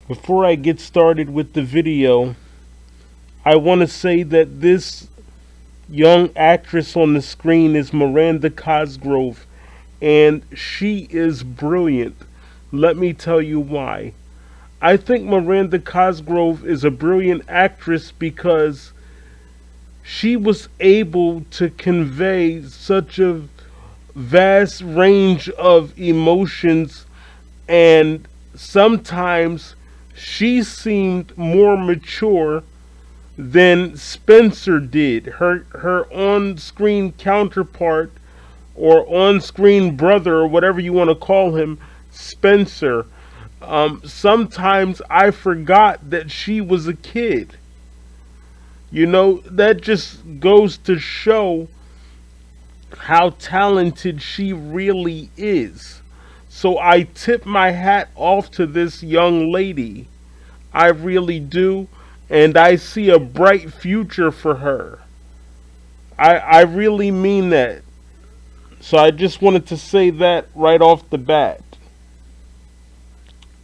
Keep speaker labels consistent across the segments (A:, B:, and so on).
A: Before I get started with the video, I want to say that this young actress on the screen is Miranda Cosgrove, and she is brilliant. Let me tell you why. I think Miranda Cosgrove is a brilliant actress because she was able to convey such a vast range of emotions, and sometimes she seemed more mature than Spencer did. Her on-screen counterpart or on-screen brother or whatever you want to call him, Spencer. Sometimes I forgot that she was a kid. That just goes to show how talented she really is. So I tip my hat off to this young lady. I really do. And I see a bright future for her. I really mean that. So I just wanted to say that right off the bat.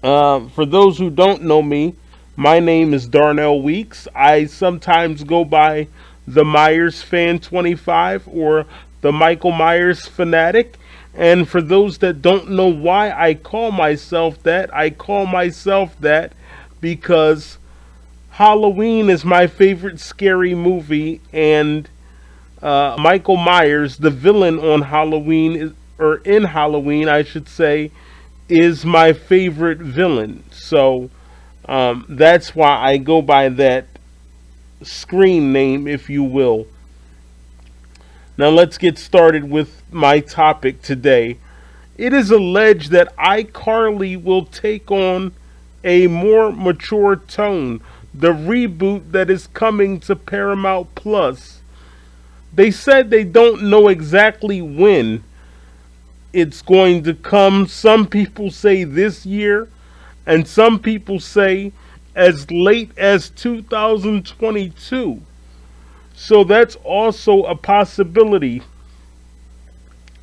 A: For those who don't know me, my name is Darnell Weeks. I sometimes go by the Myers Fan 25 or the Michael Myers Fanatic. And for those that don't know why I call myself that, I call myself that because Halloween is my favorite scary movie, and Michael Myers, the villain on Halloween, or in Halloween, I should say, is my favorite villain. So that's why I go by that screen name, if you will. Now let's get started with my topic today. It is alleged that iCarly will take on a more mature tone. The reboot that is coming to Paramount Plus. They said they don't know exactly when it's going to come. Some people say this year, and some people say as late as 2022. So that's also a possibility.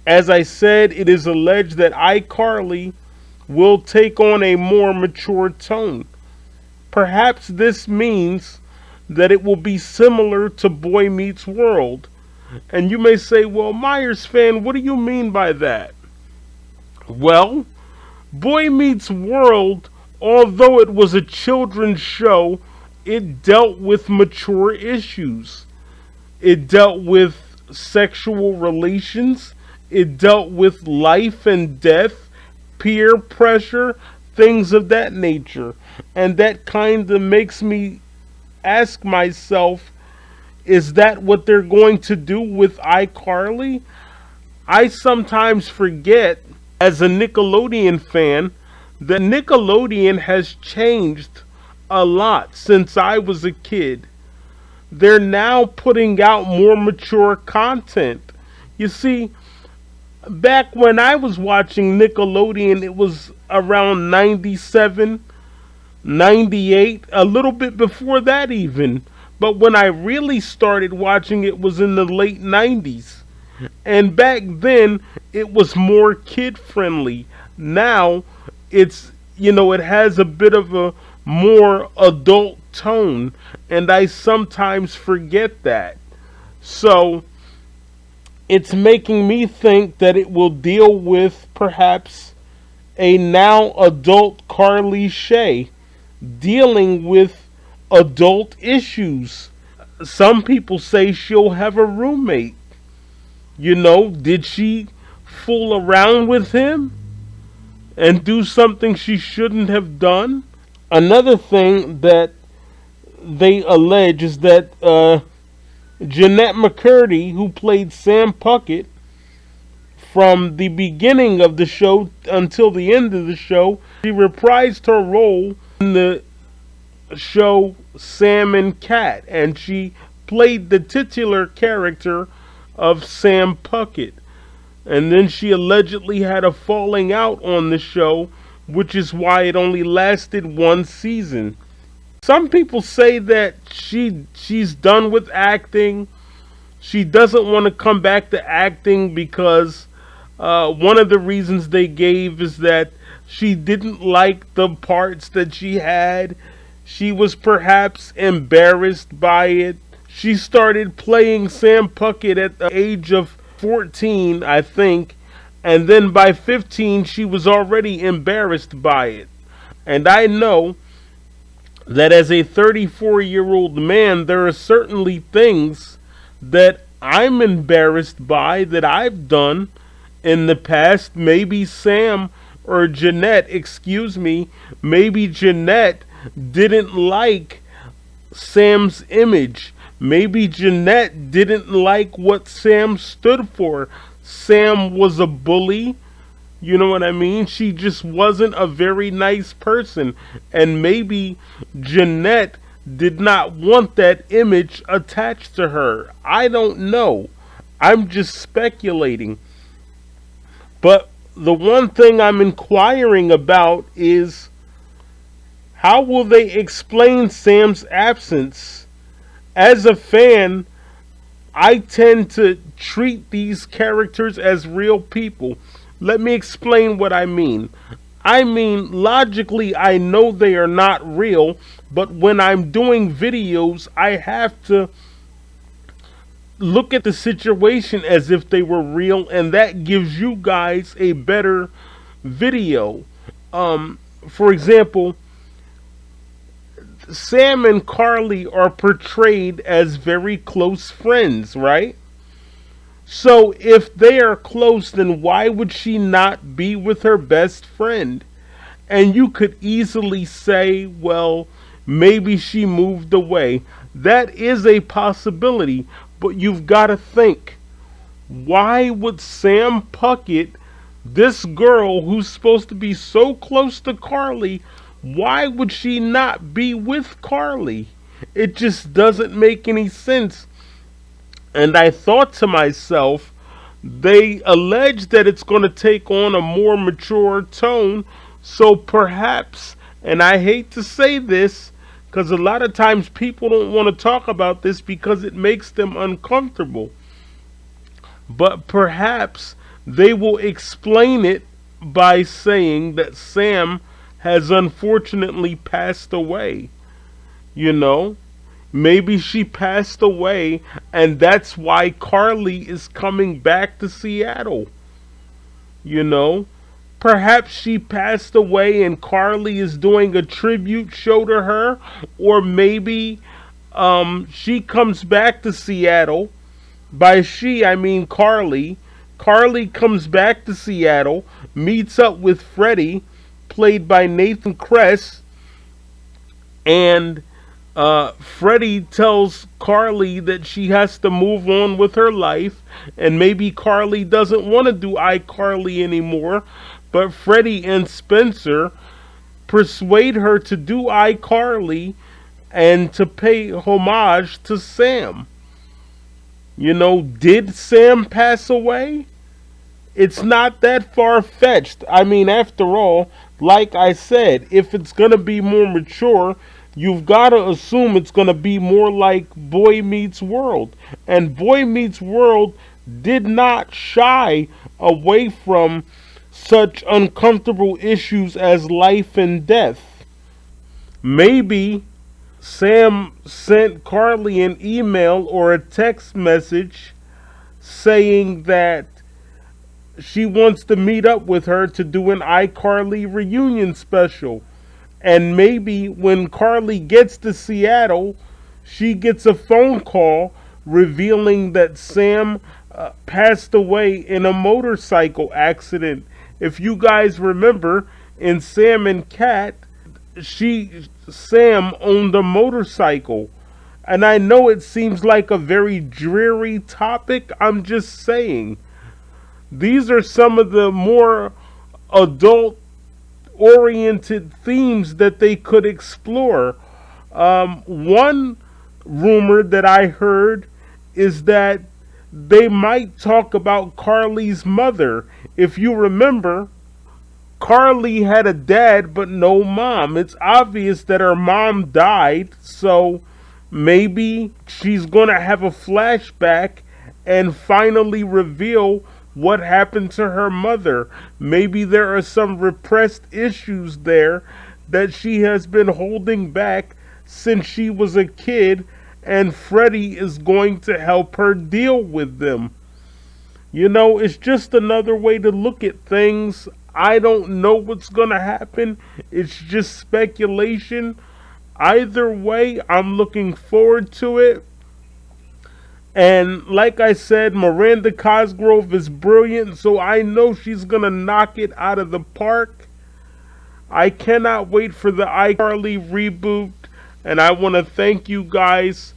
A: As I said, it is alleged that iCarly will take on a more mature tone. Perhaps this means that it will be similar to Boy Meets World. And you may say, well, Myers fan, what do you mean by that? Well, Boy Meets World, although it was a children's show, it dealt with mature issues. It dealt with sexual relations. It dealt with life and death, peer pressure, things of that nature. And that kind of makes me ask myself, is that what they're going to do with iCarly? I sometimes forget, as a Nickelodeon fan, that Nickelodeon has changed a lot since I was a kid. They're now putting out more mature content. You see, back when I was watching Nickelodeon, it was around 97, 98, a little bit before that even. But when I really started watching it was in the late 90s. And back then, it was more kid friendly. Now, it has a bit of a more adult tone. And I sometimes forget that. So, it's making me think that it will deal with perhaps a now adult Carly Shay dealing with adult issues. Some people say she'll have a roommate. Did she fool around with him and do something she shouldn't have done? Another thing that they allege is that Jennette McCurdy, who played Sam Puckett from the beginning of the show until the end of the show, she reprised her role in the show Sam and Cat, and she played the titular character of Sam Puckett. And then she allegedly had a falling out on the show, which is why it only lasted one season. Some people say that she's done with acting. She doesn't want to come back to acting because one of the reasons they gave is that She didn't like the parts that she had. She was perhaps embarrassed by it. She started playing Sam Puckett at the age of 14, I think, and then by 15 she was already embarrassed by it. And I know that as a 34-year-old man, there are certainly things that I'm embarrassed by that I've done in the past. Maybe Sam or Jennette, excuse me, maybe Jennette didn't like Sam's image. Maybe Jennette didn't like what Sam stood for. Sam was a bully. You know what I mean? She just wasn't a very nice person. And maybe Jennette did not want that image attached to her. I don't know. I'm just speculating. But the one thing I'm inquiring about is, how will they explain Sam's absence? As a fan, I tend to treat these characters as real people. Let me explain what I mean. I mean, logically, I know they are not real, but when I'm doing videos, I have to look at the situation as if they were real, and that gives you guys a better video. For example, Sam and Carly are portrayed as very close friends, right? So if they are close, then why would she not be with her best friend? And you could easily say, well, maybe she moved away. That is a possibility, but you've got to think, why would Sam Puckett, this girl who's supposed to be so close to Carly, why would she not be with Carly? It just doesn't make any sense. And I thought to myself, they allege that it's going to take on a more mature tone, so perhaps, and I hate to say this, because a lot of times people don't want to talk about this because it makes them uncomfortable, but perhaps they will explain it by saying that Sam has unfortunately passed away. You know? Maybe she passed away and that's why Carly is coming back to Seattle. You know? Perhaps she passed away and Carly is doing a tribute show to her. Or maybe she comes back to Seattle. By she, I mean Carly. Carly comes back to Seattle, meets up with Freddie, played by Nathan Kress, and Freddie tells Carly that she has to move on with her life, and maybe Carly doesn't want to do iCarly anymore, but Freddie and Spencer persuade her to do iCarly and to pay homage to Sam. You know, did Sam pass away? It's not that far-fetched. I mean, after all, like I said, if it's going to be more mature, you've got to assume it's going to be more like Boy Meets World. And Boy Meets World did not shy away from such uncomfortable issues as life and death. Maybe Sam sent Carly an email or a text message saying that she wants to meet up with her to do an iCarly reunion special. And maybe when Carly gets to Seattle, she gets a phone call revealing that Sam passed away in a motorcycle accident. If you guys remember, in Sam and Cat, Sam owned a motorcycle. And I know it seems like a very dreary topic. I'm just saying. These are some of the more adult-oriented themes that they could explore. One rumor that I heard is that they might talk about Carly's mother. If you remember, Carly had a dad but no mom. It's obvious that her mom died, so maybe she's going to have a flashback and finally reveal what happened to her mother. Maybe there are some repressed issues there that she has been holding back since she was a kid, and Freddie is going to help her deal with them. You know, it's just another way to look at things. I don't know what's going to happen. It's just speculation. Either way, I'm looking forward to it. And like I said, Miranda Cosgrove is brilliant, so I know she's going to knock it out of the park. I cannot wait for the iCarly reboot, and I want to thank you guys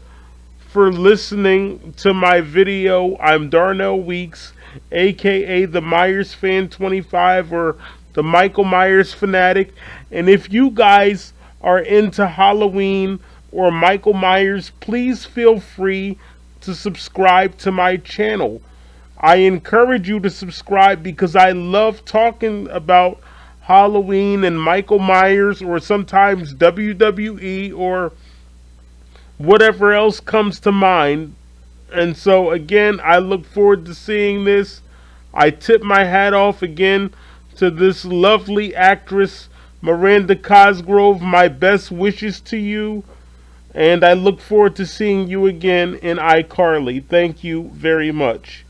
A: for listening to my video. I'm Darnell Weeks, aka the Myers Fan 25 or the Michael Myers Fanatic. And if you guys are into Halloween or Michael Myers, please feel free to subscribe to my channel. I encourage you to subscribe because I love talking about Halloween and Michael Myers, or sometimes WWE or whatever else comes to mind. And so again, I look forward to seeing this. I tip my hat off again to this lovely actress, Miranda Cosgrove. My best wishes to you. And I look forward to seeing you again in iCarly. Thank you very much.